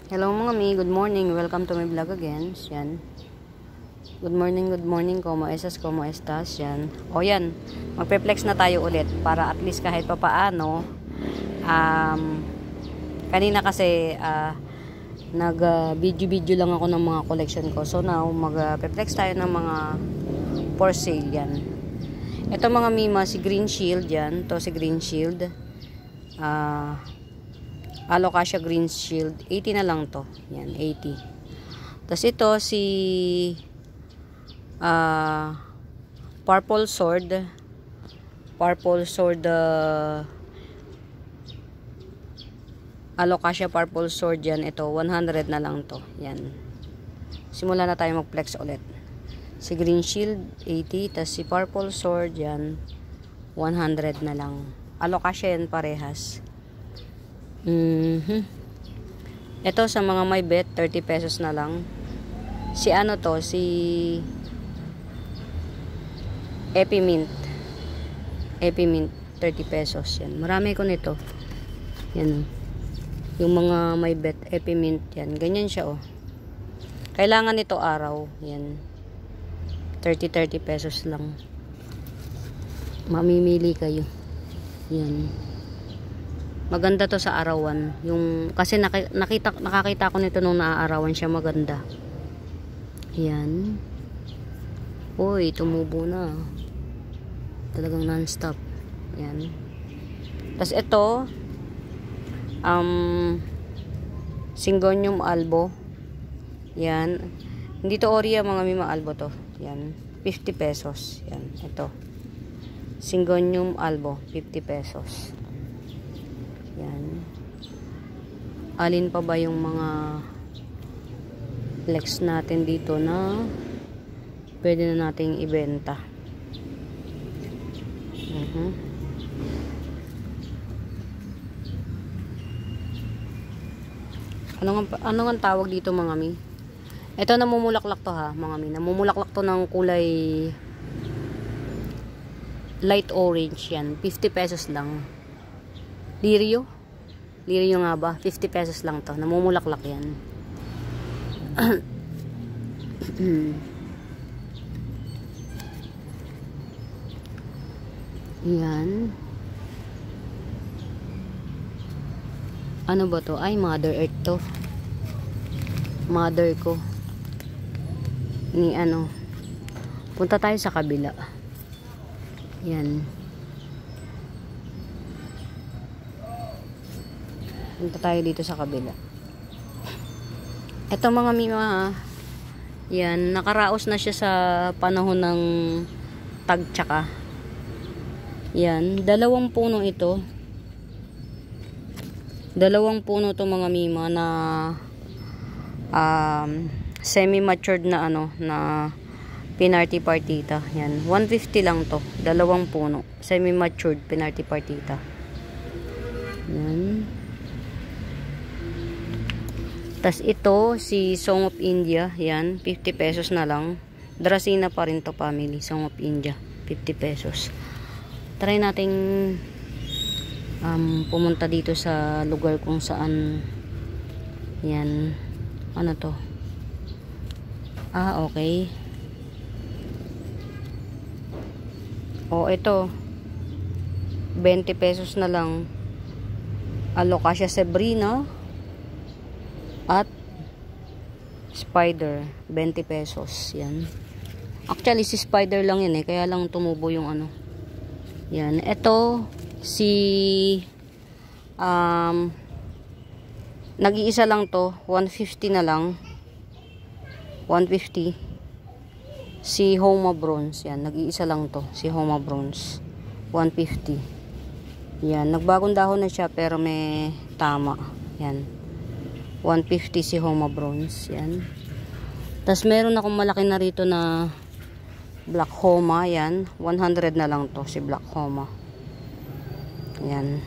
Hello mga mi, good morning. Welcome to my vlog again. Yan. Good morning. Como estas? Yan. O yan, magpe-flex na tayo ulit para at least kahit papaano. Kanina kasi nag-video lang ako ng mga collection ko. So now, magpe-flex tayo ng mga for sale yan. Ito mga mima, si Green Shield yan. To si Green Shield. Alocasia Green Shield, 80 na lang to. Yan, 80. Tapos ito si Purple Sword. Alocasia Purple Sword yan. Ito, 100 na lang to. Yan. Simula na tayo mag-flex ulit. Si Green Shield, 80. Tapos si Purple Sword yan, 100 na lang. Alocasia yan parehas. Ito sa mga may bet, 30 pesos na lang. Si ano to, si Epimint, 30 pesos yan. Marami ko nito. Yan. Yung mga may bet, Epimint yan. Ganyan siya oh. Kailangan nito araw. Yan. 30 pesos lang. Mamimili kayo. Yan. Maganda to sa arawan. Yung kasi nakakita ko nito nung naaarawan siya, maganda. Yan. Uy, tumubo na. Talagang non-stop. Yan. Tapos ito Syngonium albo. Yan. Hindi to Oria mga mima, albo to. Yan. 50 pesos. Yan. Ito. Syngonium albo, 50 pesos. Yan. Alin pa ba yung mga flex natin dito na pwede na nating ibenta? Ano nga tawag dito mga mi? Ito namumulaklak to ha mga mi. Namumulaklak to ng kulay light orange yan. 50 pesos lang. Lirio nga ba? 50 pesos lang to. Namumulaklak yan. Yan. Ano ba to? Ay, Mother Earth to. Mother ko. Ni ano. Punta tayo sa kabila. Yan. Punta tayo dito sa kabila. Ito mga mima, yan, nakaraos na siya sa panahon ng tagtsaka. Yan, dalawang puno ito. Dalawang puno to mga mima na semi-matured na ano, na Pinarty Partita. Yan, 150 lang to. Dalawang puno. Semi-matured Pinarty Partita. Yan. Tas ito, si Song of India, yan, 50 pesos na lang. Dracena pa rin to family, Song of India, 50 pesos. Try nating pumunta dito sa lugar kung saan, yan, ano to? Okay. Ito, 20 pesos na lang. Alocasia Sabrina at Spider, 20 pesos. Yan. Actually, si Spider lang yan kaya lang tumubo yung ano. Yan. Ito, si nag-iisa lang to, 150 na lang. 150. Si Homa Bronze. Yan. Nag-iisa lang to, si Homa Bronze. 150. Yan. Nagbagong dahon na siya pero may tama. Yan. 150 si Homa Bronze. Yan. Tapos meron akong malaki na rito na Black Homa. Yan. 100 na lang to si Black Homa. Yan.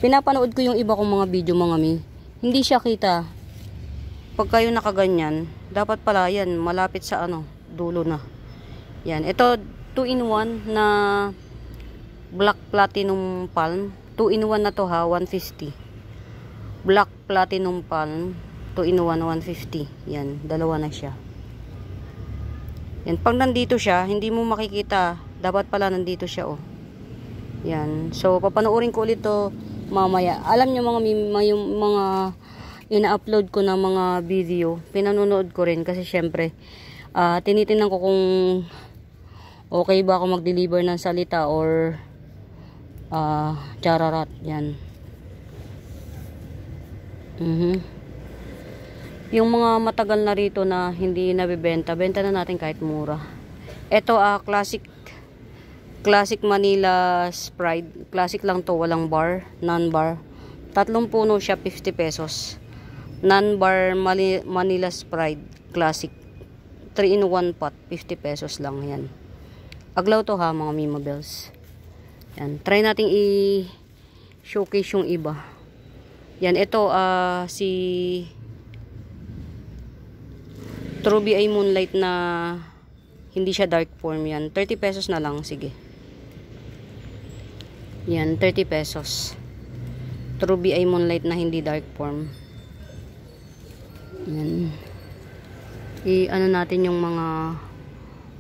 Pinapanood ko yung iba kong mga video mga mi. Hindi siya kita. Pag kayo nakaganyan, dapat pala yan malapit sa ano, dulo na. Yan. Ito 2-in-1 na Black Platinum Palm. 2-in-1 na to ha, 150. Black Platinum Palm, 2 in 1, 150. Yan, dalawa na siya. Yan, pag nandito siya, hindi mo makikita. Dapat pala nandito siya, oh. Yan. So, papanoorin ko ulit to mamaya. Alam nyo yung mga ina-upload ko na mga video, pinanonood ko rin kasi syempre, tinitingnan ko kung okay ba ako mag-deliver ng salita or chararat. Yan. Yung mga matagal na rito na hindi nabibenta, benta na natin kahit mura. Ito Classic Manila Sprite. Classic lang to, walang bar, non-bar. 3 puno siya, 50 pesos. Non-bar Manila Sprite Classic. 3 in 1 pot, 50 pesos lang yan. Aglaw to ha, mga Mima Bells. Yan, try nating i-showcase yung iba. Yan, ito si True BI Moonlight na hindi siya dark form yan. 30 pesos na lang, sige. Yan, 30 pesos. True BI Moonlight na hindi dark form. Yan. Ano natin yung mga...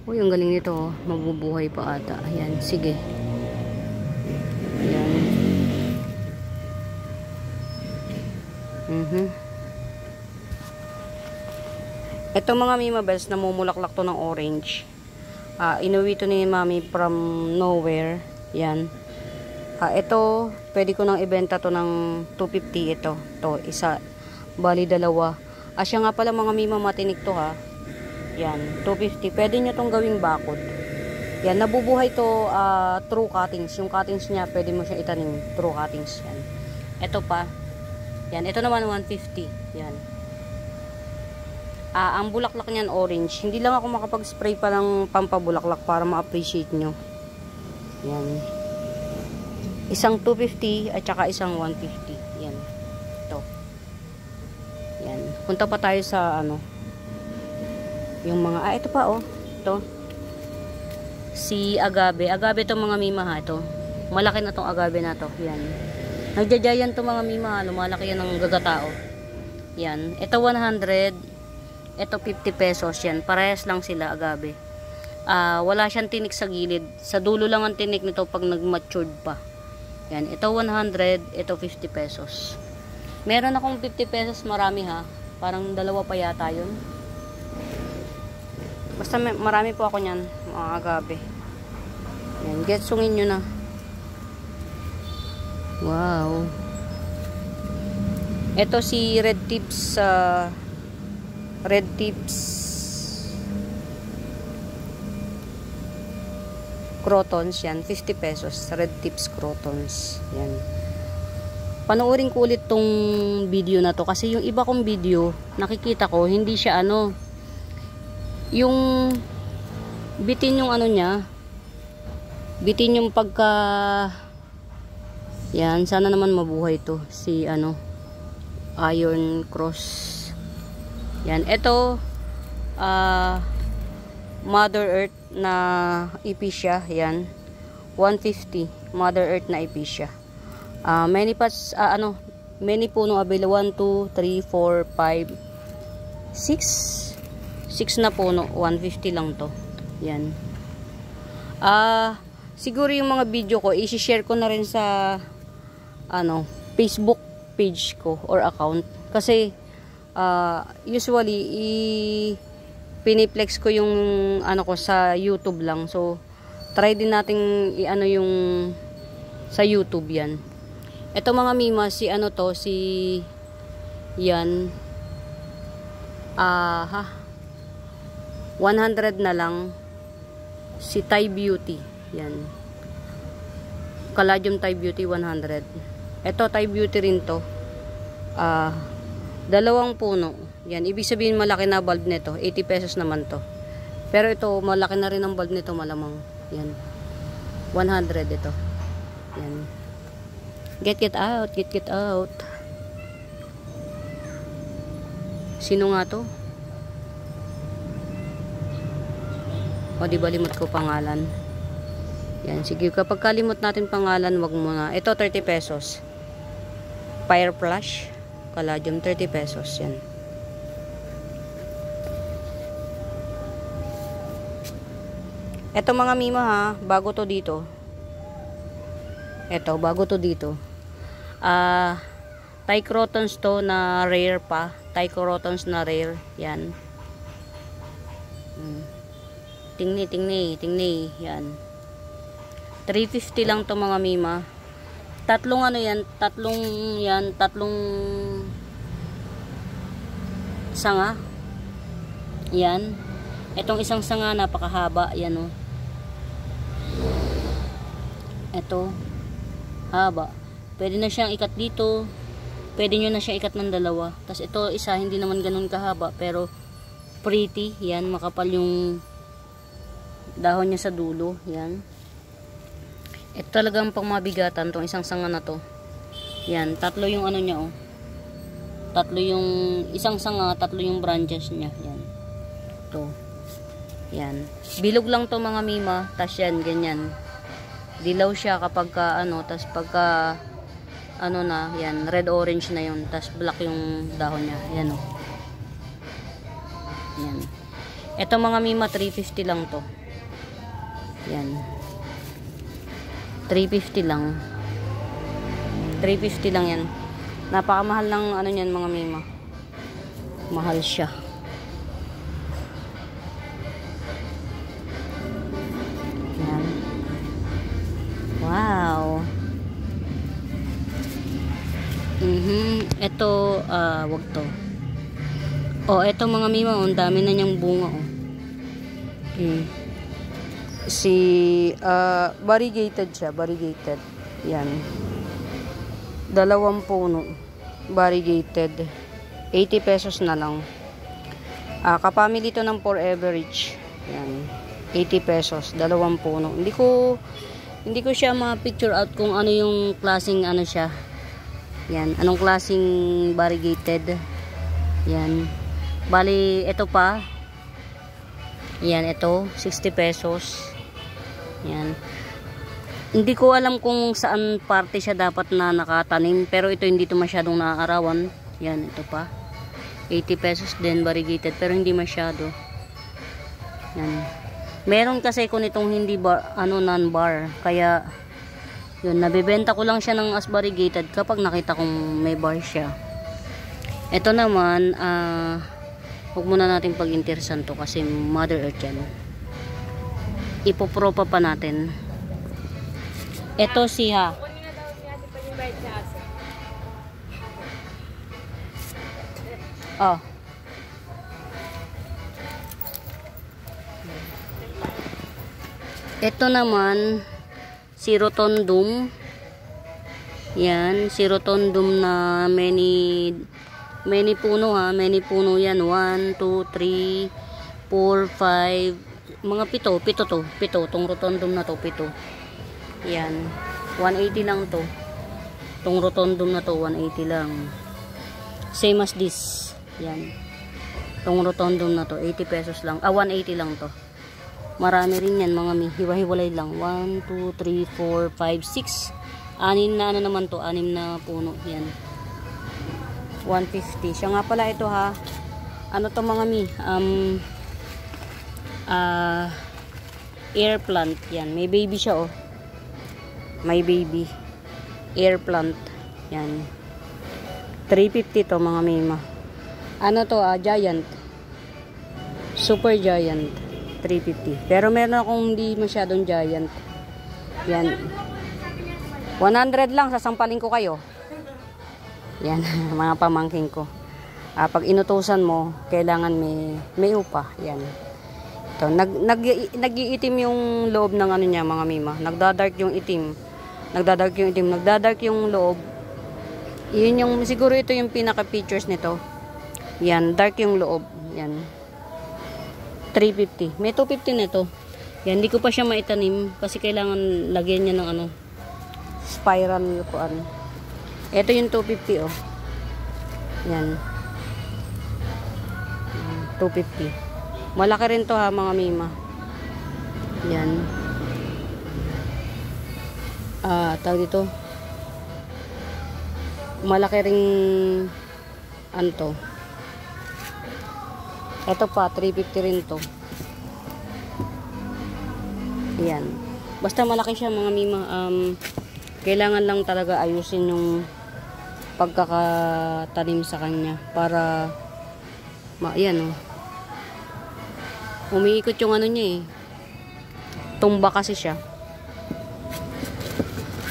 Uy, ang galing nito, oh. Mabubuhay pa ata. Ayan, sige. Ayan. Ito mga Mima Bells, namumulaklak to ng orange. Inuwi to ni Mami from nowhere. Yan. Ito, pwede ko nang ibenta to ng 250 ito. To, isa. Bali, dalawa. Siya nga pala mga Mima, matinik to ha. Yan, 250. Pwede nyo tong gawing bakod. Yan, nabubuhay to true cuttings. Yung cuttings niya, pwede mo siya itanim. True cuttings yan. Ito pa. Yan, ito naman 150. Yan. Ang bulaklak niyan orange. Hindi lang ako makapag-spray pa ng pampabulaklak para ma-appreciate nyo. Yan. Isang 250 at saka isang 150. Yan. Ito. Yan. Punta pa tayo sa ano. Yung mga, ito pa oh. Ito. Si agave. Agave to mga Mima ha. Ito. Malaki na tong agave na to. Yan. Nagjajayan to mga Mima ha. Lumalaki yan ng gagatao. Yan. Ito 100. Ito 50 pesos yan. Parehas lang sila agave. Wala siyang tinik sa gilid. Sa dulo lang ang tinik nito pag nag-matured pa. Yan. Ito 100. Ito 50 pesos. Meron akong 50 pesos marami ha. Parang dalawa pa yata yun. Basta marami po ako nyan. Mga agave. Yan. Getsungin nyo na. Wow. Ito si Red Tips Crotons yan, 50 pesos. Red Tips Crotons. Yan. Panoorin ko ulit tong video na to kasi yung iba kong video, nakikita ko hindi siya ano, yung bitin yung ano niya, bitin yung pagka, yan, sana naman mabuhay to si ano, Iron Cross. Yan, ito Mother Earth na Epicia. Yan, 150 Mother Earth na Epicia. Many pots, many puno available. 1, 2, 3, 4, 5, 6 na puno, 150 lang to. Yan. Siguro yung mga video ko i-share ko na rin sa ano, Facebook page ko or account kasi usually piniplex ko yung ano ko sa YouTube lang. So try din nating i-ano yung sa YouTube yan. Ito mga Mima, si ano to, si yan 100 na lang si Thai Beauty. Yan. Caladium Thai Beauty 100. Ito Thai Beauty rin to. Dalawang puno. Yan, ibig sabihin malaki na bulb nito. 80 pesos naman to. Pero ito, malaki na rin ang bulb nito malamang. Yan. 100 ito. Yan. Get out, get out. Sino nga to? O, di ba limot ko pangalan? Yan, sige. Kapag kalimot natin pangalan, wag muna. Ito, 30 pesos. Fire Flash. Caladium, 30 pesos. Yan. Eto mga mima ha, bago to dito. Eto, bago to dito. Trichorotons to na rare pa. Trichorotons na rare. Yan. Tingni. Yan. 350 lang to mga mima. Tatlong ano yan, tatlong sanga. Yan. Etong isang sanga napakahaba, yan oh. Ito, haba. Pwede na siyang ikat dito. Pwede nyo na siyang ikat ng dalawa. Tapos ito isa, hindi naman ganun kahaba, pero pretty. Yan, makapal yung dahon niya sa dulo. Yan. Ito talagang pang mabigatan tong isang sanga na to. Yan, tatlo yung ano niya oh. Tatlo yung isang sanga, tatlo yung branches niya. Yan. To. Yan. Bilog lang to mga mima, tas yan ganyan. Dilaw siya kapag ka, ano, tas pagka ano na, yan, red orange na yun, tas black yung dahon niya. Yan oh. Yan. Ito mga mima 350 lang to. Yan. 350 lang. 350 lang yan. Napakamahal ng ano niyan mga mima. Mahal siya. Yan. Wow. Ito, wag to. Oh, ito mga mima, ang dami na niyang bunga oh. Variegated siya, variegated. Yan. 2 puno. Variegated. 80 pesos na lang. Kapamili to ng Forever Rich. Yan. 80 pesos. 2 puno. Hindi ko siya ma-picture out kung ano yung klaseng ano siya. Yan. Anong klaseng variegated. Yan. Bali, ito pa. Yan, ito. 60 pesos. Yan. Hindi ko alam kung saan parte siya dapat na nakatanim. Pero ito hindi ito masyadong naaarawan. Yan, ito pa. 80 pesos din, variegated. Pero hindi masyado. Yan. Meron kasi ko nitong hindi bar, non-bar. Kaya, yun, nabibenta ko lang siya ng as variegated kapag nakita kong may bar siya. Ito naman, huwag muna natin pag-interesan to kasi Mother Earth yan. Ipopropa pa natin. Ito siya. Oh. Ito naman si Rotundum. Yan, si Rotundum na many puno ha, many puno yan. 1, 2, 3, 4, 5, mga 7 to. 7 tong Rotundum na to, 7. Yan. 180 lang to. Tong Rotundum na to, 180 lang. Same as this. Yan. Tong Rotundum na to, 80 pesos lang. 180 lang to. Marami rin yan mga hiwa-hiwalay lang. 1, 2, 3, 4, 5, 6. 6 na ano naman to, 6 na puno. Yan. 150. Siya nga pala ito ha. Ano to mga air plant. Yan. May baby siya oh. May baby. Air plant. Yan. 350 to mga mima. Ano to giant. Super giant. 350. Pero meron akong hindi masyadong giant. Yan. 100 lang. Sasampalin ko kayo. Yan. Mga pamangking ko. Pag inutusan mo, kailangan may upa. Yan. Ito. Nag-iitim yung loob ng ano niya mga mima. Nagdadark yung itim. Nagdadark yung loob. Yun yung, siguro ito yung pinaka-features nito. Yan, dark yung loob. Yan. 350. May 250 nito. Yan, hindi ko pa siya maitanim kasi kailangan lagyan niya ng ano, spiral ko ano. Ito yung 250 oh. Yan. 250. Malaki rin to ha mga mima. Yan. Tawag dito. Malaki ring ano to. Ito pa 350 rin to. Yan. Basta malaki siya mga mima. Kailangan lang talaga ayusin yung pagkakatanim sa kanya para yan oh. Umiikot yung ano niya eh. Tumba kasi siya.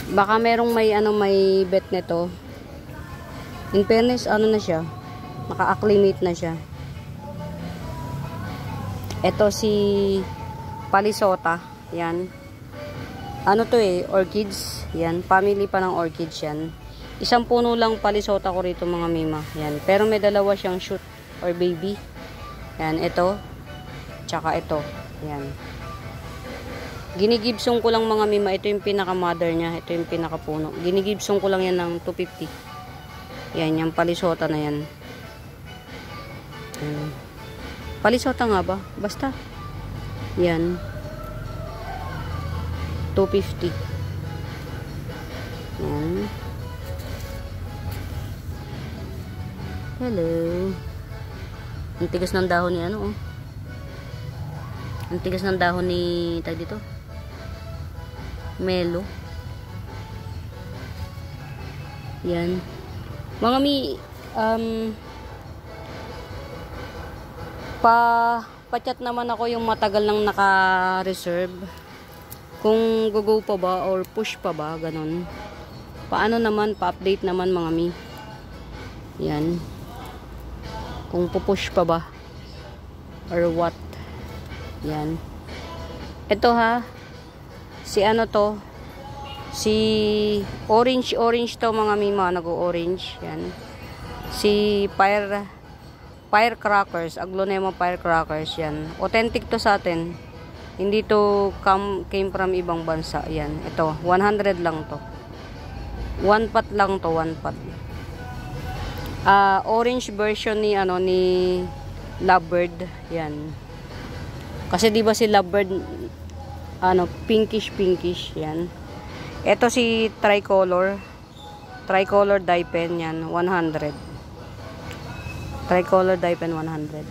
Baka merong may bet nito. In fairness, ano na siya? Naka-acclimate na siya. Ito si Palisota. Yan. Ano to eh? Orchids. Yan. Family pa ng orchids yan. Isang puno lang Palisota ko rito mga mima. Yan. Pero may dalawa siyang shoot or baby. Yan. Ito. Tsaka ito. Yan. Ginigibsong ko lang mga mima. Ito yung pinaka-mother niya. Ito yung pinaka-puno. Ginigibsong ko lang yan ng 250. Yan. Yung Palisota na yan. Palisota nga ba? Basta. Yan. 250. Yan. Hello. Ang tigas ng dahon ni ano oh. Ang tigas ng dahon ni tag dito. Melo. Yan. Mga pa-chat naman ako yung matagal nang naka-reserve. Kung go pa ba or push pa ba, ganun. Paano naman, pa-update naman mga mi. Yan. Kung pupush pa ba or what. Yan. Ito ha. Si ano to? Si orange to mga mima, nag-orange. Yan. Si firecrackers, Aglonema firecrackers yan. Authentic to sa atin. Hindi to came from ibang bansa. Yan. Ito, 100 lang to. One pot lang to, one pot. Orange version ni ano ni Lovebird. Yan. Kasi 'di ba si Lovebird ano, pinkish yan. Ito si tricolor dye pen yan, 100. Tricolor dye pen 100.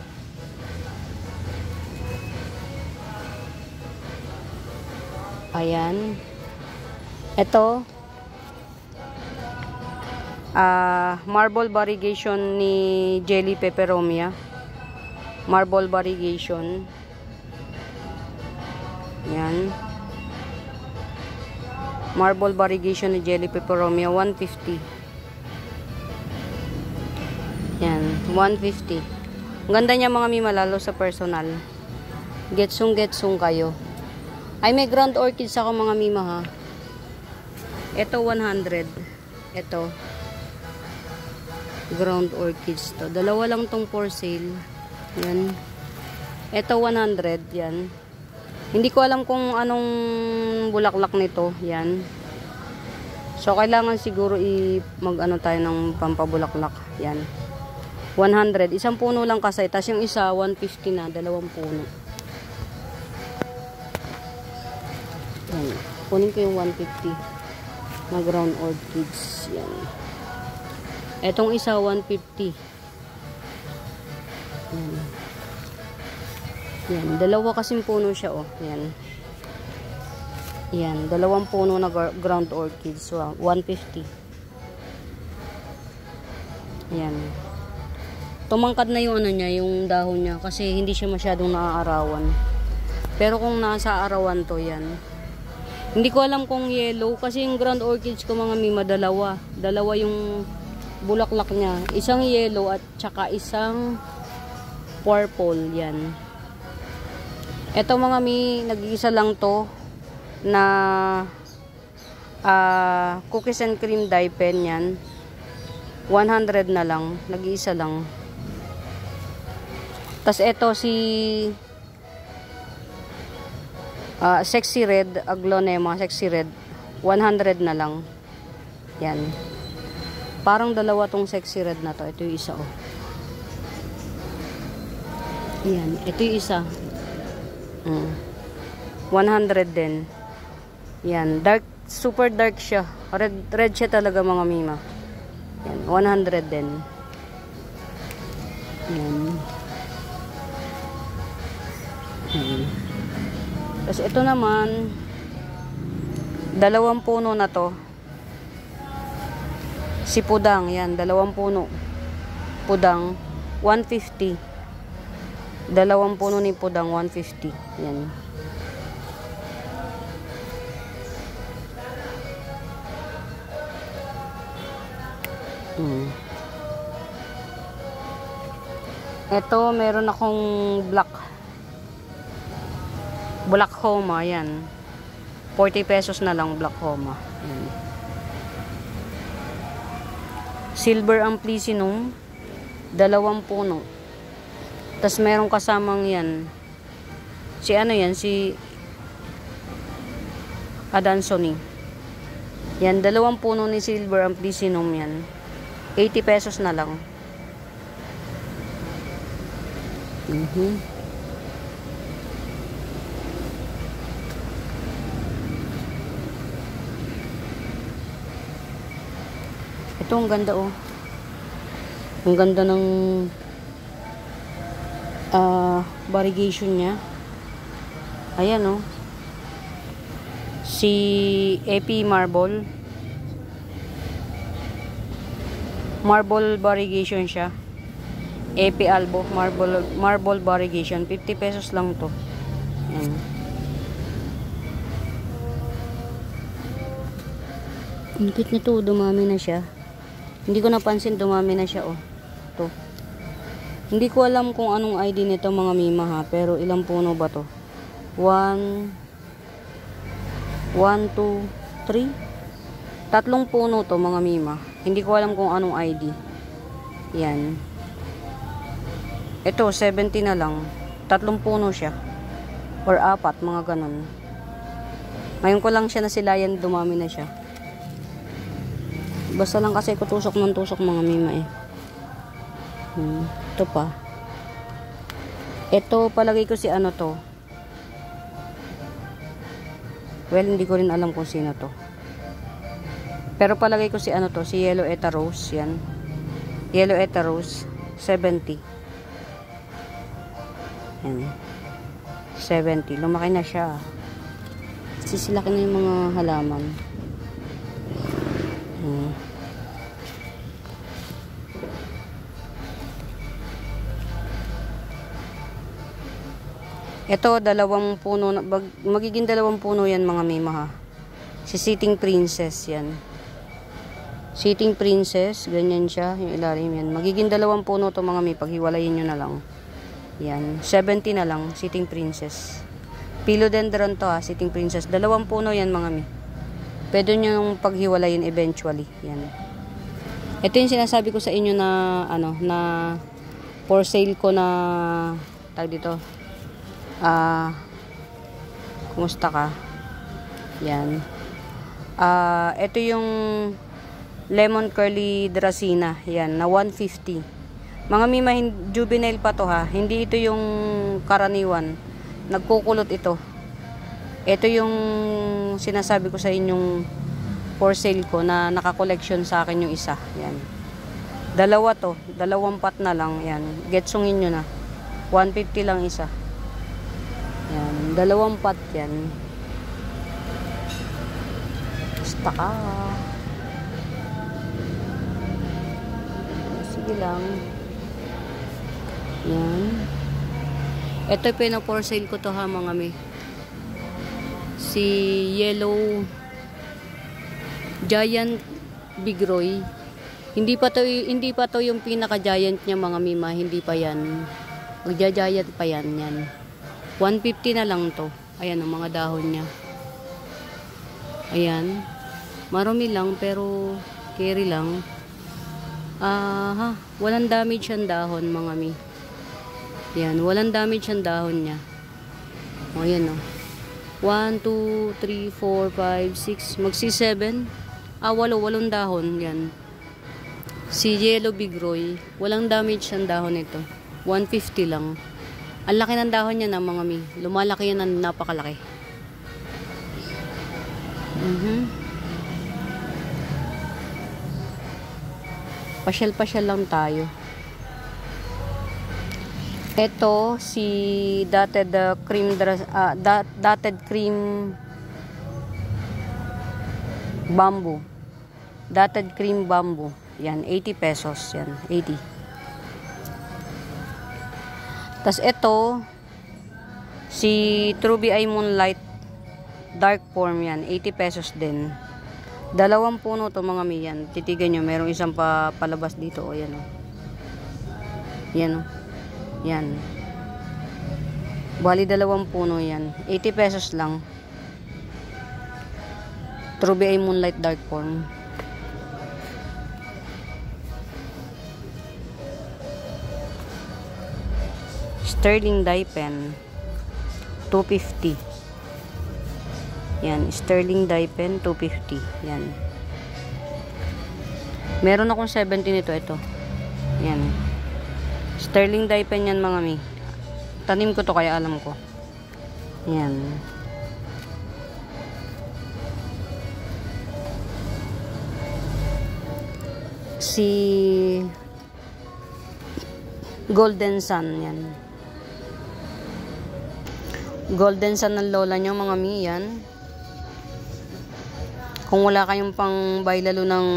Ayan. Ito marble variegation ni Jelly Peperomia. Marble variegation. Yan. Marble variegation ni Jelly Peperomia 150. Yan, 150. Ang ganda niya mga mima, lalo sa personal. Getsong kayo. Ay, may ground orchids ako mga mima ha. Ito 100. Ito ground orchids to. Dalawa lang tong for sale. Yan. Ito 100. Yan. Hindi ko alam kung anong bulaklak nito. Yan. So, kailangan siguro mag-ano tayo ng pampabulaklak. Yan. 100. Isang puno lang kasi. Tapos yung isa, 150 na. Dalawang puno. Yan. Kunin ko yung 150 na ground orchids. Yan. Etong isa, 150. Yan. Yan. Dalawa kasing puno siya, oh. Yan. Yan. Dalawang puno na ground orchids. So, 150. Yan. Tumangkad na yung ano niya, yung dahon niya. Kasi hindi siya masyadong naaarawan. Pero kung nasa arawan to, yan. Hindi ko alam kung yellow. Kasi yung ground orchids ko mga mima, dalawa. Dalawa yung bulaklak niya. Isang yellow at saka isang purple. Yan. Ito mga nag-iisa lang to na cookies and cream dye pen yan. 100 na lang. Nag-iisa lang. Tapos ito si Sexy Red, Aglonema, Sexy Red. 100 na lang. Yan. Parang dalawa tong Sexy Red na to. Ito yung isa, oh. Yan. Ito yung isa. 100 din. Yan. Dark, super dark siya. Red siya talaga mga mima. Yan. 100 din. Yan. Tapos ito naman, 2 puno na to. Si pudang, yan, 2 puno. Pudang, 150. 2 puno ni pudang, 150. Yan. Ito, meron akong black homa, yan. 40 pesos na lang black homa. Yan. Silver amplicynum, 2 puno. Tas meron kasamang yan. Si ano yan, si Adansoni. Yan, 2 puno ni silver amplicynum yan. 80 pesos na lang. Ito, ang ganda oh. Ang ganda ng variegation niya. Ayan oh. Si AP Marble variegation siya. AP Albo marble variegation, 50 pesos lang to. Ayan. Ang cute nito, dumami na siya. Hindi ko napansin, dumami na siya oh. To. Hindi ko alam kung anong ID nito mga mima ha, pero ilang puno ba to? 1 2 3 3 puno to mga mima. Hindi ko alam kung anong ID. Yan. Ito 70 na lang. 3 puno siya. Or 4, mga ganun. Ngayon ko lang siya nasilayan, dumami na siya. Basta lang kasi ko tusok ng tusok mga mima eh. Ito pa. Ito palagay ko si ano to. Well, hindi ko rin alam kung sino to. Pero palagay ko si ano to, si Yellow Eta Rose, yan. Yellow Eta Rose, 70. Yan. 70. Lumaki na siya. Sisilaki na yung mga halaman. Ito, 2 puno, magiging 2 puno yan mga mima ha. Si Sitting Princess yan. Sitting Princess, ganyan siya, yung ilalim yan. Magiging 2 puno to mga mima, paghiwalayin nyo na lang. Yan, 70 na lang, Sitting Princess. Philodendron to ha, Sitting Princess. 2 puno yan mga mima. Pwede nyo yung paghiwalayin eventually. Yan. Ito yung sinasabi ko sa inyo na, ano, na for sale ko na, tag dito, kumusta ka? Yan. Ito yung lemon curly dracena. Yan, na 150. Mga mima, juvenile pa to ha. Hindi ito yung karaniwan. Nagkukulot ito. Ito yung sinasabi ko sa inyong for sale ko na naka-collection sa akin yung isa. Yan. 2 to. 2 pot na lang. Yan. Getsungin nyo na. 150 lang isa. Yan, 2 pot yan. Basta ka. Sige lang. Yan. Ito pina-for sale ko to ha mga mi. Si Yellow Giant Bigroy. Hindi pa to yung pinaka-giant niya mga mima, hindi pa yan. Magja-giant pa yan yan. 150 na lang to. Ayan ang mga dahon niya. Ayan. Marami lang pero carry lang. Walang damage ang dahon mga mi. Yan, walang damage ang dahon niya. O ayan o. 1, 2, 3, 4, 5, 6. Magsi 7. 8 dahon. Yan. Si Yellow Bigroy. Walang damage ang dahon ito. 150 lang. Ang laki ng dahon niya na mga mi. Lumalaki yan ng napakalaki. Pasyal-pasyal lang tayo. Ito si dotted cream bamboo. Dotted cream bamboo. Yan, 80 pesos. Yan, 80. Tas ito si Truby Eye Moonlight dark form, yan, 80 pesos din. Dalawang puno to mga mi, yan. Titigan nyo, merong isang palabas dito. O, yan o. Yan o. Yan. Bali dalawang puno yan. 80 pesos lang. Truby Eye Moonlight dark form. Sterling dye pen. 250. Yan, sterling dye pen 250. Yan. Meron akong 70 nito, ito. Yan. Sterling dye pen yan mga mi. Tanim ko to kaya alam ko. Yan. Si Golden Sun, yan. Golden Sun ng lola nyo mga mi, yan. Kung wala kayong pang baylalo ng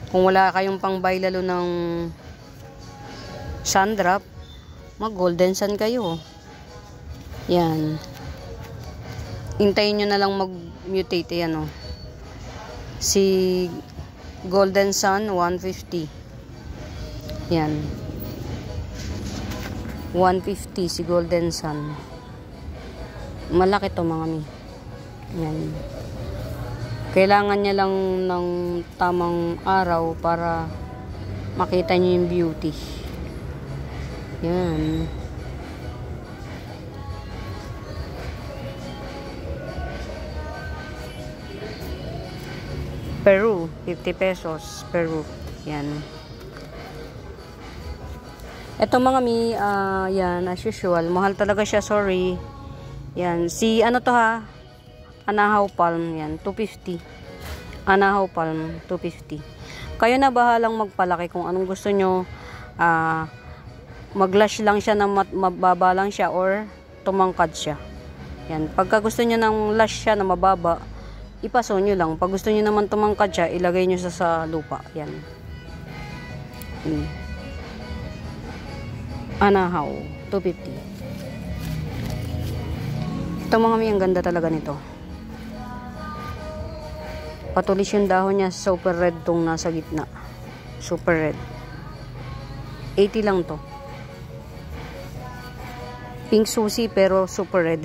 kung wala kayong pang baylalo ng sun drop, mag Golden Sun kayo. Yan. Hintayin nyo na lang mag-mutate. Yan o. Si Golden Sun 150. Yan. 150 si Golden Sun. Malaki to mga mi. Yan. Kailangan niya lang ng tamang araw para makita niyo yung beauty. Yan. Peru, 50 pesos. Peru. Yan. Ito mga mi, yan, as usual. Mahal talaga siya, sorry. Yan, si ano to ha? Anahaw palm, yan, 250. Anahaw palm, 250. Kayo na bahalang magpalaki kung anong gusto nyo. Mag-lash lang siya na mababa lang siya or tumangkad siya. Yan, pagka gusto nyo ng lash siya na mababa, ipaso nyo lang. Pag gusto nyo naman tumangkad siya, ilagay nyo sa lupa. Yan. Anahaw, 250. Ito mga mi, ang ganda talaga nito. Patulis yung dahon niya, super red tong nasa gitna. Super red. 80 lang to. Pink susi pero super red.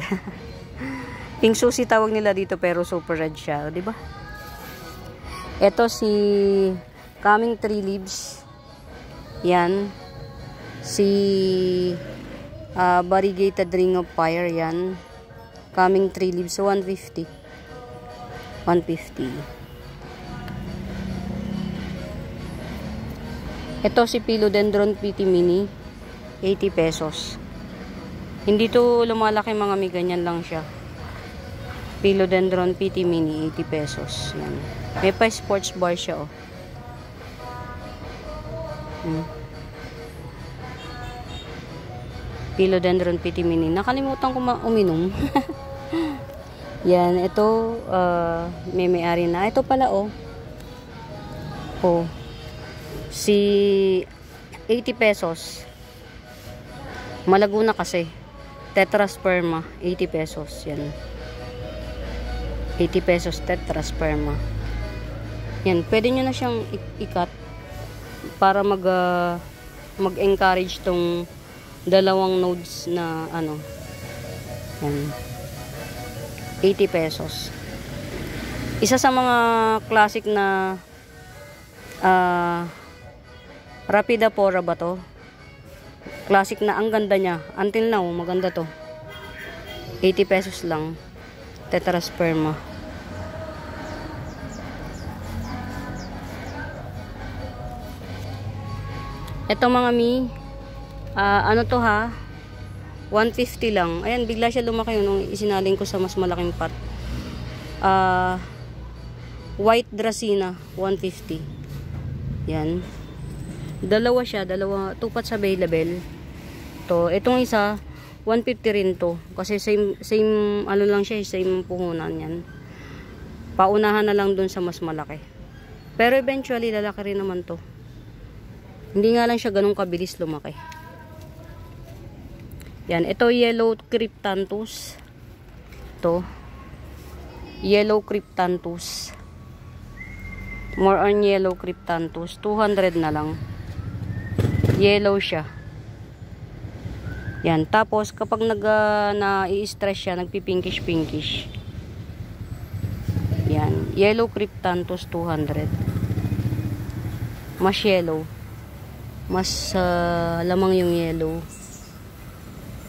Pink susi tawag nila dito pero super red siya, di ba? Ito si Coming 3 Leaves. Yan. Si Variegated Ring of Fire, yan. Coming 3 Leaves, 150. 150. Ito si Philodendron PT Mini, 80 pesos. Hindi to lumalaki mga mi, ganyan lang siya. Philodendron PT Mini, 80 pesos. Yan. May pa sports bar siya, oh. Philodendron PT Mini. Nakalimutan ko uminom. Yan, ito may-ari na. Ito pala, oh. Oh. Si 80 pesos. Malago na kasi. Tetrasperma, 80 pesos. Yan. 80 pesos tetrasperma. Yan, pwede nyo na siyang ikat para mag-encourage tong dalawang nodes na ano. Yan. 80 pesos. Isa sa mga classic na Rapidapora ba to? Classic na, ang ganda niya. Until now, maganda to. 80 pesos lang. Tetrasperma. Ito mga mi, ano to ha? 150 lang. Ayan, bigla siya lumaki nung isinaling ko sa mas malaking pot. White Dracena, 150. Yan. Dalawa siya, two pots available. To, itong isa 150 rin to kasi same ano lang siya, same puhunan yan. Paunahan na lang dun sa mas malaki. Pero eventually lalaki rin naman to. Hindi nga lang siya ganun kabilis lumaki. Yan, ito yellow cryptanthus. To yellow cryptanthus. More on yellow cryptanthus. 200 na lang. Yellow siya. Yan. Tapos, kapag na-i-stress siya, nagpipinkish-pinkish. Yan. Yellow cryptanthus 200. Mas yellow. Mas lamang yung yellow.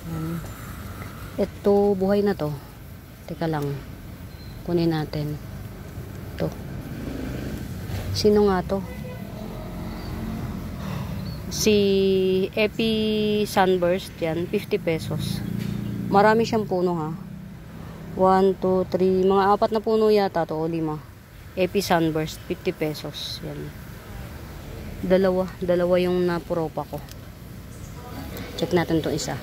Yan. Ito, buhay na to. Teka lang. Kunin natin. Ito. Sino nga to? Si Epi Sunburst. Yan. 50 pesos. Marami siyang puno ha. 1, 2, 3. Mga 4 na puno yata to o 5. Epi Sunburst. 50 pesos. Yan. Dalawa yung napuropa ko. Check natin to isa.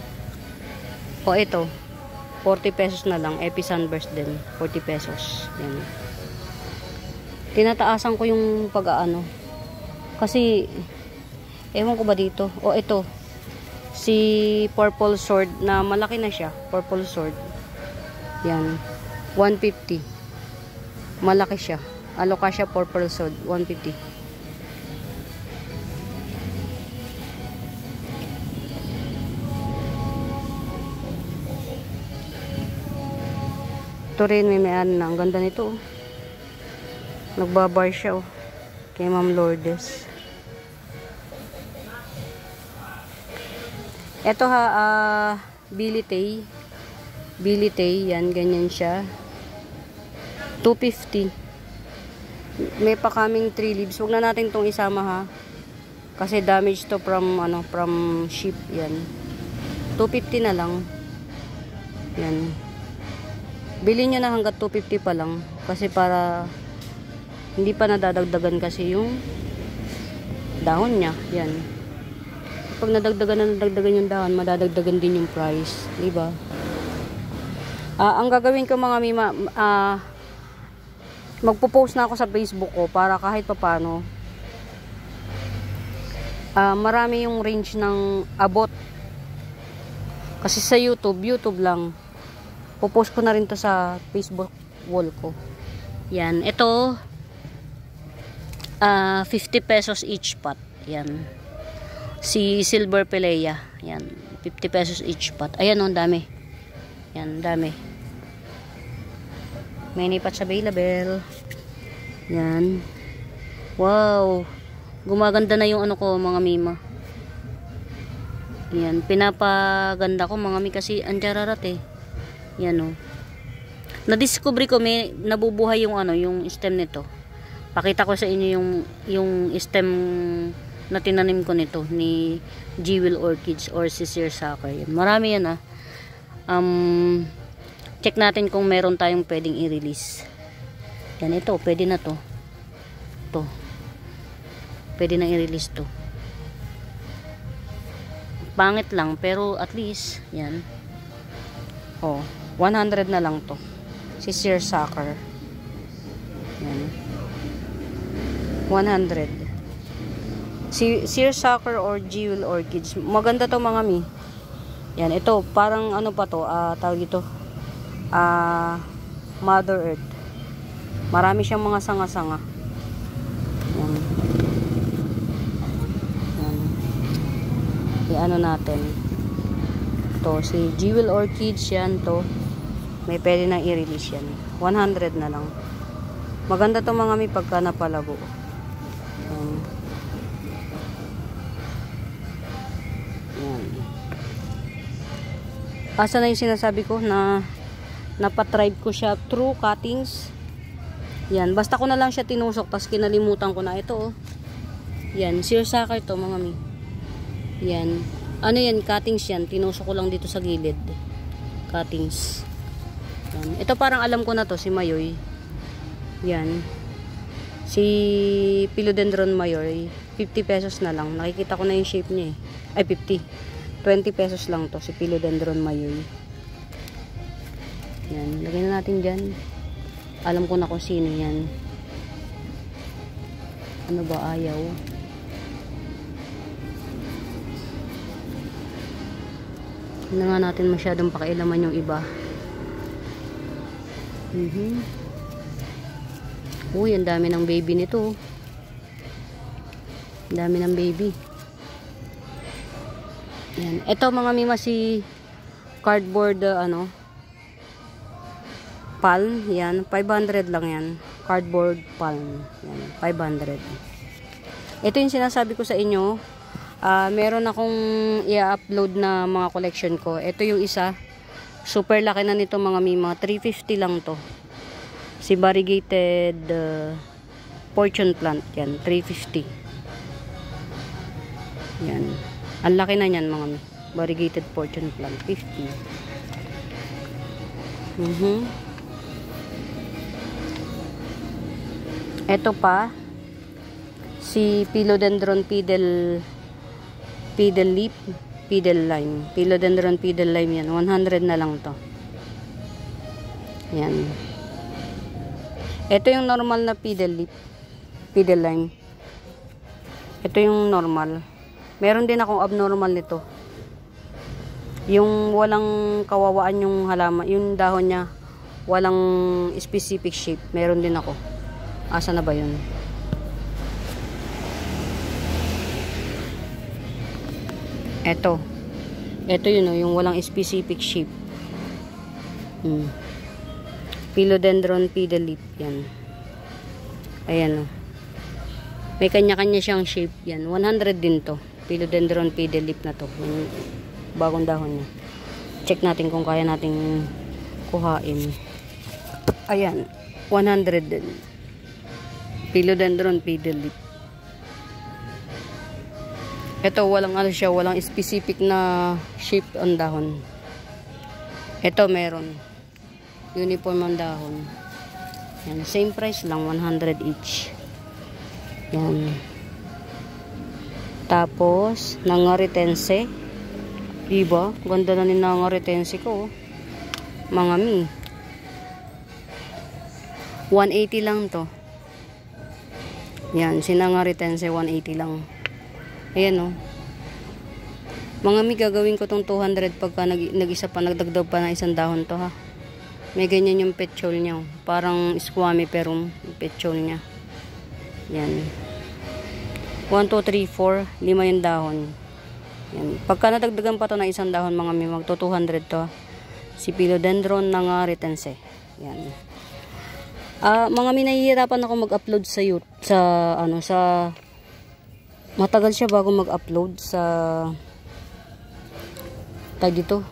O ito. 40 pesos na lang. Epi Sunburst din. 40 pesos. Yan. Tinataasan ko yung pag-aano. Kasi, ewan ko ba dito. O, ito. Si Purple Sword na malaki na siya. Purple Sword. Yan. 150. Malaki siya. Alocasia Purple Sword. 150. Ito rin may ano na. Ang ganda nito. Nagbabar siya oh. Kay Ma'am Lourdes. Ito ha, Billy Tay, yan, ganyan siya. 250. May pa kaming 3 leaves. Huwag na natin tong isama ha. Kasi damage to from sheep, yan. 250 na lang. Yan. Bilhin nyo na hanggat 250 pa lang. Kasi para hindi pa nadadagdagan kasi yung dahon niya. Yan. Pag nadagdagan yung dahon, madadagdagan din yung price. Diba? Ang gagawin ko mga mima, magpo-post na ako sa Facebook ko para kahit papano marami yung range ng abot. Kasi sa YouTube lang. Po-post ko na rin to sa Facebook wall ko. Yan. Ito 50 pesos each pot. Yan. Si Silver Pelea. Yan. 50 pesos each pot. Ayan o, dami. Yan, dami. Many pots available. Yan. Wow. Gumaganda na yung ano ko, mga mima. Yan. Pinapaganda ko, mga mi, kasi anjararat eh. Yan o. Na-discover ko, may nabubuhay yung ano, yung stem nito. Pakita ko sa inyo yung stem na tinanim ko nito ni Jewel Orchids or si Seersucker. Marami yan check natin kung meron tayong pwedeng i-release. Yan, ito, pwede na to. Ito. Pwede na i-release to. Pangit lang, pero at least, yan. Oh, 100 na lang to. Si Seersucker. Yan. 100. Si Seersucker or Jewel Orchids. Maganda to mga mi. Yan, ito parang ano pa to, tawag ito. Mother Earth. Marami siyang mga sanga-sanga. Yan. Yan. I-ano natin. To si Jewel Orchids yan to. May pwede nang i-release yan. 100 na lang. Maganda to mga mi pagka napalago. Asa na yung sinasabi ko na napatribe ko siya through cuttings. Yan, basta ko na lang siya tinusok tapos kinalimutan ko na ito oh. Yan, Seersucker to mga mi. Yan. Ano yan, cuttings yan. Tinusok ko lang dito sa gilid. Cuttings. Yan. Ito parang alam ko na to, si Mayoy. Yan. Si Philodendron Mayoy. 50 pesos na lang. Nakikita ko na yung shape niya eh. Ay, 50. 20 pesos lang to. Si Philodendron Mayoi. Yan. Lagay na natin dyan. Alam ko na kung sino yan. Ano ba ayaw? Hindi nga natin masyadong pakialaman yung iba. Uy, ang dami ng baby nito. Ang dami ng baby. Yan. Ito mga mima si cardboard palm. Yan. 500 lang yan. Cardboard palm. Yan. 500. Ito yung sinasabi ko sa inyo. Meron akong i-upload na mga collection ko. Ito yung isa. Super laki na nito mga mima. 350 lang to. Si variegated fortune plant. Yan. 350. Yan. Ang laki na yan mga mima. Variegated fortune plant. 50. Ito pa. Si Philodendron Pedal leaf, pedal lime. Philodendron pedal lime yan. 100 na lang to. Yan. Ito yung normal na pedal leaf, pedal lime. Ito yung normal. Meron din akong abnormal nito. Yung walang kawawaan yung halaman, yung dahon niya, walang specific shape. Meron din ako. Asa na ba yun? Ito yun yung walang specific shape. Philodendron pedal leaf yan. Ayan may kanya-kanya siyang shape yan. 100 din to. Philodendron pedal leaf na to. Yung bagong dahon niya. Check natin kung kaya nating kuhain. Ayan. 100 din. Philodendron pedal leaf. Ito walang walang specific na shape ang dahon. Ito meron. Uniform ang dahon. Yan, same price lang, 100 each. Yan. Tapos, nangaritense. Diba? Ganda na ni nangaritense ko. Mga mi. 180 lang to. Yan, sinangaritense 180 lang. Ayan mga mi, gagawin ko tong 200 pagka nag-isa pa, nagdagdag pa na isang dahon to ha. May ganyan yung petchol niya. Parang squammy pero petchol niya. Yan. 1, 2, 3, 4. 5 yung dahon. Yan. Pagka nadagdagan pa to na isang dahon mga mi, magto 200 to ha. Si Philodendron nangaritense. Yan. Mga mi, nahihirapan ako mag-upload sa YouTube. Sa matagal siya bago mag-upload sa dito.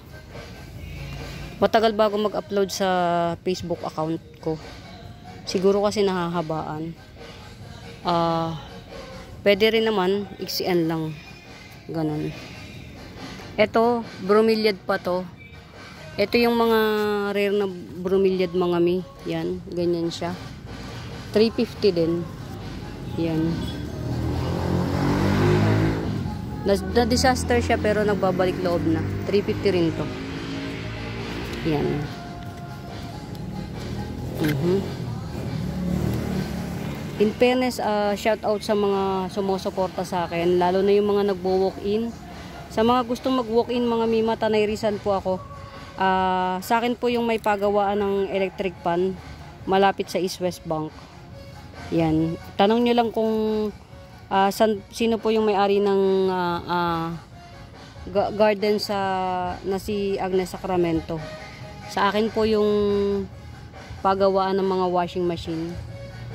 Matagal bago mag-upload sa Facebook account ko. Siguro kasi nahahabaan. Pwede rin naman XN lang. Ganon. Ito, bromeliad pa to. Ito yung mga rare na bromeliad mga mi. Yan, ganyan siya. 350 din. Yan. Na-disaster siya pero nagbabalik loob na. 350 rin to. Yan. In fairness, shout out sa mga sumusuporta sa akin. Lalo na yung mga nagbo-walk-in. Sa mga gustong mag-walk-in mga mima, Tanay Rizal po ako. Sa akin po yung may pagawaan ng electric pan. Malapit sa East West Bank. Yan. Tanong nyo lang kung sino po yung may-ari ng garden na si Agnes Sacramento. Sa akin po yung pagawaan ng mga washing machine.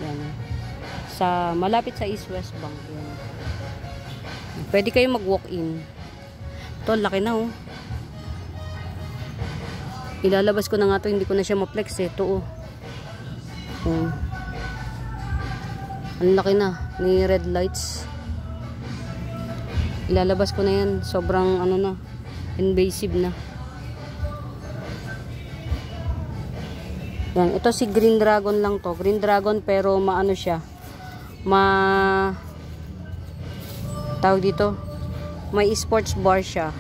Yan. Malapit sa East West Bank. Yan. Pwede kayo mag-walk-in. Ito, laki na Ilalabas ko na nga to, hindi ko na siya ma-flex Ito ang laki na ni red lights. Ilalabas ko na yan. Sobrang invasive na. Yan, ito si Green Dragon lang to. Green Dragon pero maano siya. tawag dito, may sports bar siya.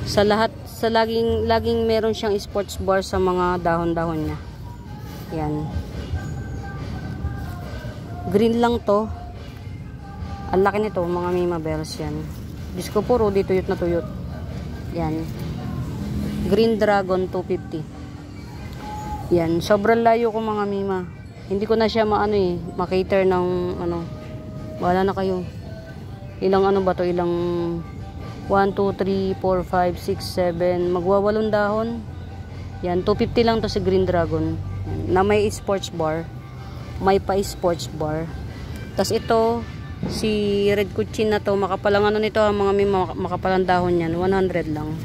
Sa lahat, sa laging meron siyang sports bar sa mga dahon-dahon niya. Yan. Green lang to. Ang laki nito, mga Mima Bells yan. Diyos ko po, Rudy, tuyot na tuyot. Yan. Green Dragon 250. Yan. Sobrang layo ko, mga Mima. Hindi ko na siya makater ng wala na kayo. Ilang ba to? Ilang 1, 2, 3, 4, 5, 6, 7. Magwawalong dahon. Yan. 250 lang to si Green Dragon. Yan. Na may sports bar. May pa-sports bar. Tas ito, si Red Kuchin na to, makapalang nito, mga may makapalang dahon yan. 100 lang.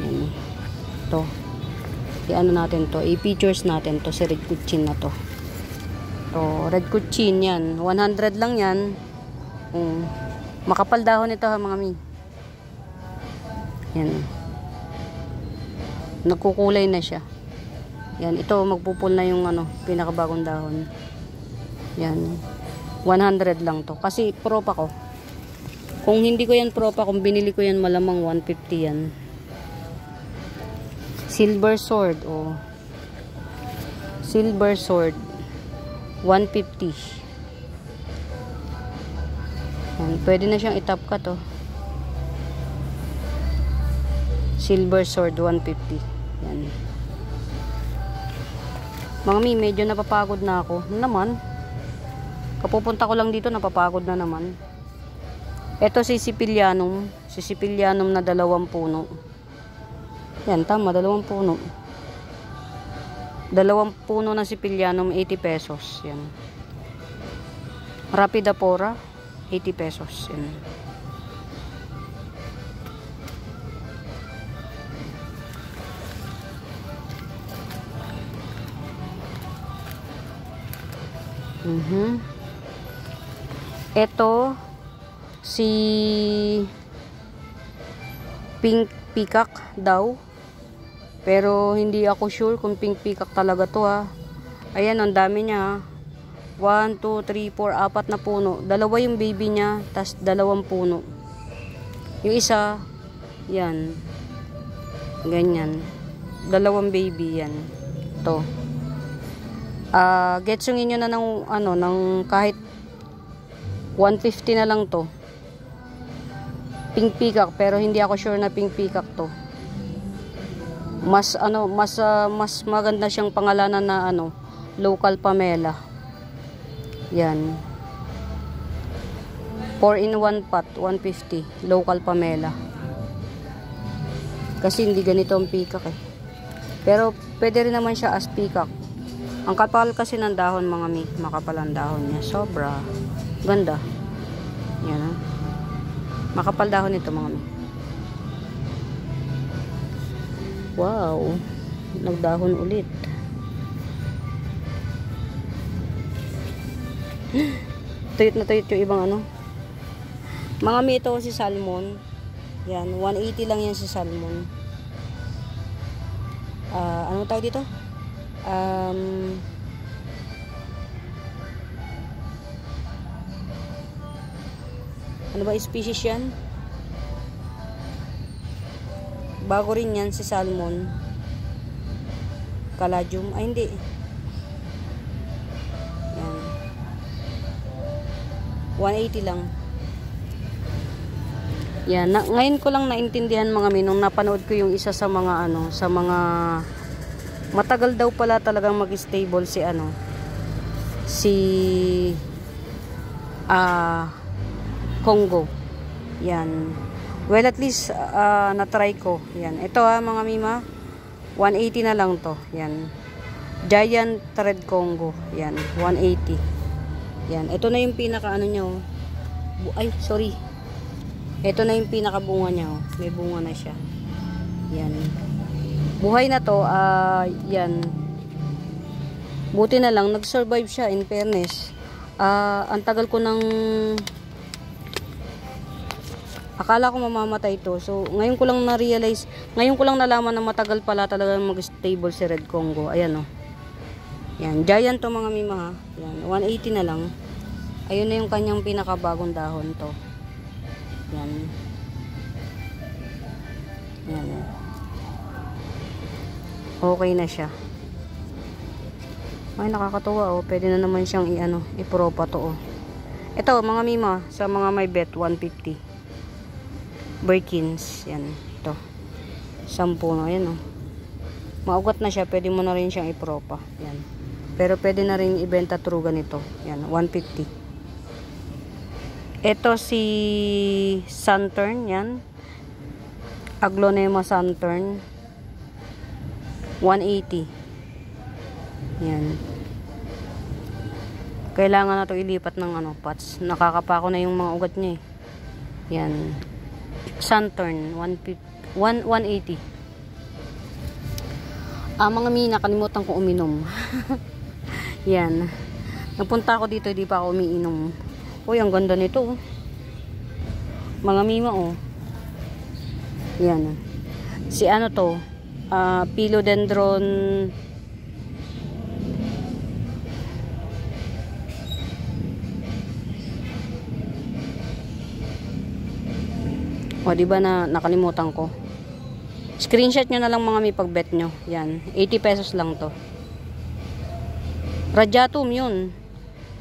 Yan. Ito. I-ano natin to. I-features natin to si Red Kuchin na to. To, Red Kuchin yan. 100 lang yan. Makapal dahon ito, mga mi. Yan. Nagkukulay na siya. Yan, ito magpupul na yung pinakabagong dahon. Yan. 100 lang to. Kasi propa ko. Kung hindi ko yan propa, kung binili ko yan malamang 150 yan. Silver sword, Silver sword 150. Yan, pwede na siyang itap cut, Silver sword 150. Yan. Mga mi, medyo napapagod na ako. Naman. Kapupunta ko lang dito, napapagod na naman. Ito si Sicilianum. Si Sicilianum na 2 puno. Yan, tama, 2 puno. 2 puno na Sicilianum, 80 pesos. Yan. Rapidapora, 80 pesos. Yan. Ito si Pink Peacock daw. Pero hindi ako sure kung Pink Peacock talaga to, ha. Ayan, ang dami niya, 1, 2, 3, 4, 4 na puno. 2 yung baby niya, tas 2 puno. Yung isa, yan. Ganyan. 2 baby yan. To. Getsungin nyo na ng kahit 150 na lang to. Pink Peacock, pero hindi ako sure na Pink Peacock to. Mas maganda siyang pangalanan na local Pamela. Yan. 4-in-1 pot, 150, local Pamela. Kasi hindi ganito ang peacock, Pero pwede rin naman siya as peacock. Ang kapal kasi ng dahon, mga mi, makapal ang dahon niya. Sobra ganda. Yan, makapal dahon ito, mga mi. Wow, nagdahon ulit. Tuyot na tuyot yung ibang Mga mi, ito si salmon. Yan, 180 lang yan si salmon. Anong tawag dito? Ano ba species yan? Bago rin yan si salmon. Caladium. Ay, hindi. Yan. 180 lang. Yan. Ngayon ko lang naintindihan, mga mi, nung napanood ko yung isa sa mga sa mga matagal daw pala talagang mag-stable si Congo. Yan. Well, at least na-try ko. Yan. Ito, mga mima, 180 na lang to. Yan. Giant Red Congo. Yan, 180. Yan. Ito na yung pinaka niya, Ay, sorry. Ito na yung pinaka bunga niya, May bunga na siya. Yan. Buhay na to, yan. Buti na lang, nag-survive siya, in fairness. Ang tagal ko nang akala ko mamamatay to. So, ngayon ko lang na-realize, ngayon ko lang nalaman na matagal pala talaga mag-stable si Red Congo. Ayan, Yan, giant to, mga mima, ha. Yan, 180 na lang. Ayun na yung kanyang pinakabagong dahon to. Yan. Yan. Okay na siya. Ay, nakakatuwa, oh. Pwede na naman siyang ipropa to, oh. Ito, mga mima, sa mga may bet, 150. Birkins, yan. Ito. 10 na, yan, oh. Maugat na siya, pwede mo na rin siyang ipropa. Yan. Pero pwede na rin ibenta through ganito. Yan, 150. Ito si Suntern, yan. Aglonema Suntern. 180. Yan. Kailangan na to ilipat ng pots. Nakakapako na yung mga ugat niya, eh. Yan. Suntern 180. Mga mina, nakalimutan ko uminom. Yan. Napunta ako dito, di pa ako umiinom. Uy, ang ganda nito, oh. Mga mima, oh. Yan. Si to? Philodendron. O, diba na nakalimutan ko. Screenshot nyo na lang mga may pagbet nyo. Yan. 80 pesos lang to. Radiatum yun.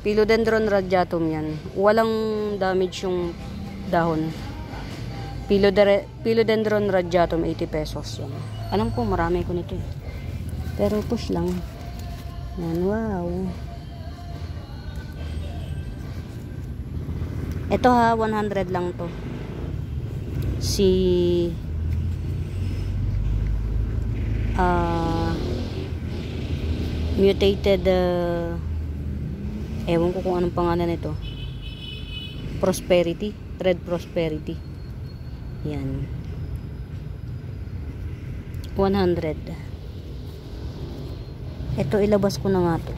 Philodendron radiatum yan. Walang damage yung dahon. Philodendron radiatum, 80 pesos. Yan. Alam ko, marami ko nito, eh. Pero push lang. Yan, wow. Ito ha, 100 lang to. Si mutated ewan ko kung anong pangalan nito. Prosperity, Red Prosperity. Yan. 100. Ito, ilabas ko na nga to.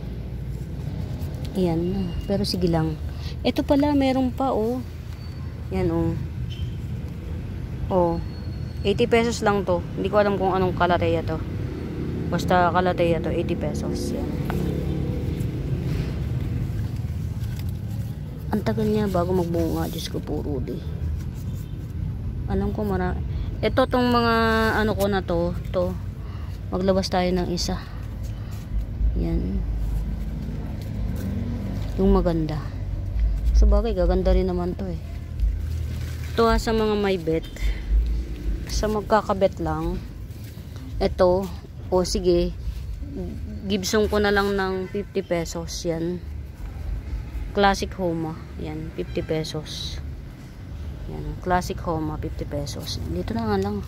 Yan. Pero sige lang. Ito pala, meron pa, oh. Yan, oh. Oh, 80 pesos lang to. Hindi ko alam kung anong kalateya to. Basta kalateya to, 80 pesos. Yan. Ang tagal niya bago magbunga. Diyos ko po, Rudy. Alam ko ito tong mga ko na to. Maglabas tayo ng isa. Yan. Yung maganda. Sa bagay, gaganda rin naman to, eh. Ito sa mga may bet. Sa magkakabet lang. Ito. O sige. Gibson ko na lang ng 50 pesos. Yan. Classic Homa. Yan. 50 pesos. Yan. Classic Homa. 50 pesos. Dito na nga lang.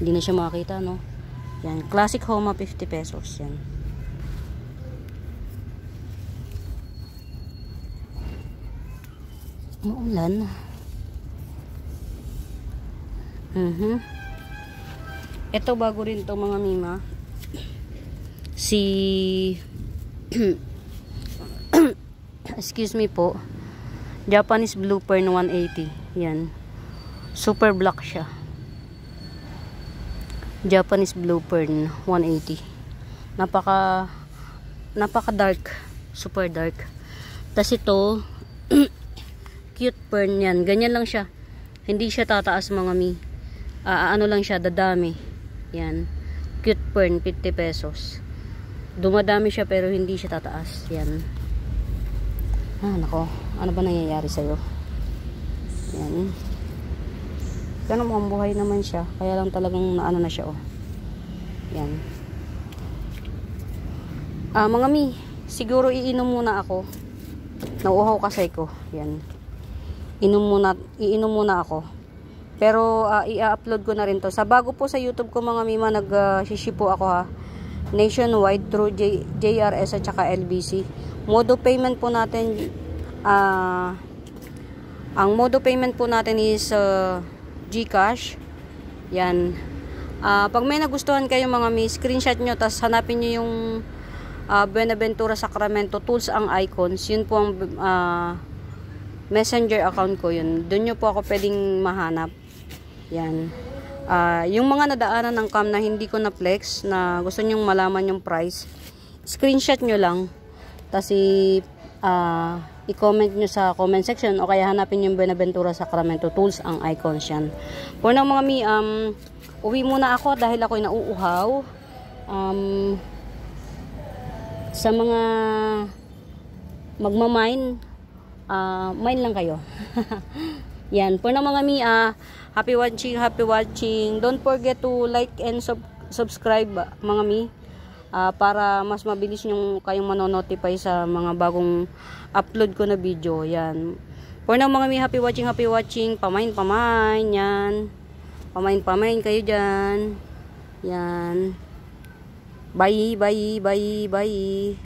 Hindi na siya makakita, no? Yan. Classic Homa. 50 pesos. Yan. Maulan. Ito bago rin to mga mima. Si excuse me po. Japanese Blue Pearl 180. Yan. Super black siya. Japanese Blue Pearl 180. Napaka dark. Super dark. Tas ito cute pearl yan. Ganyan lang siya. Hindi siya tataas mga mi. Ano lang siya, dadami. Yan. Cute pearl, 50 pesos. Dumadami siya pero hindi siya tataas. Yan. Nako. Ano ba nangyayari sa'yo? Yan. Ganun mukhang buhay naman siya. Kaya lang talagang naano na siya, oh. Yan. Mga mi, siguro iinom muna ako. Nauuhaw kasi ko. Yan. Iinom muna ako. Pero i-upload ko na rin to. Sa bago po sa YouTube ko mga mima, nag-ship po ako ha. Nationwide through JRS at saka LBC. Modo payment po natin, ang modo payment po natin is GCash. Yan. Pag may nagustuhan kayo mga mi, screenshot nyo, tas hanapin nyo yung Buenaventura Sacramento Tools ang icons. Yun po ang messenger account ko yun. Doon nyo po ako pwedeng mahanap. Yan. Yung mga nadaanan ng cam na hindi ko na flex, na gusto nyong malaman yung price, screenshot nyo lang. Tas i-comment nyo sa comment section o kaya hanapin yung Buenaventura Sacramento Tools ang icons yan. For now mga mi, uwi muna ako dahil ako'y nauuhaw. Sa mga magmamine, mine lang kayo. Yan. For now mga mi, happy watching. Don't forget to like and subscribe mga mi. Para mas mabilis yung kayong manonotify sa mga bagong upload ko na video. Yan. For now mga mi, happy watching. Pamain. Yan. Pamain kayo dyan. Yan. Bye.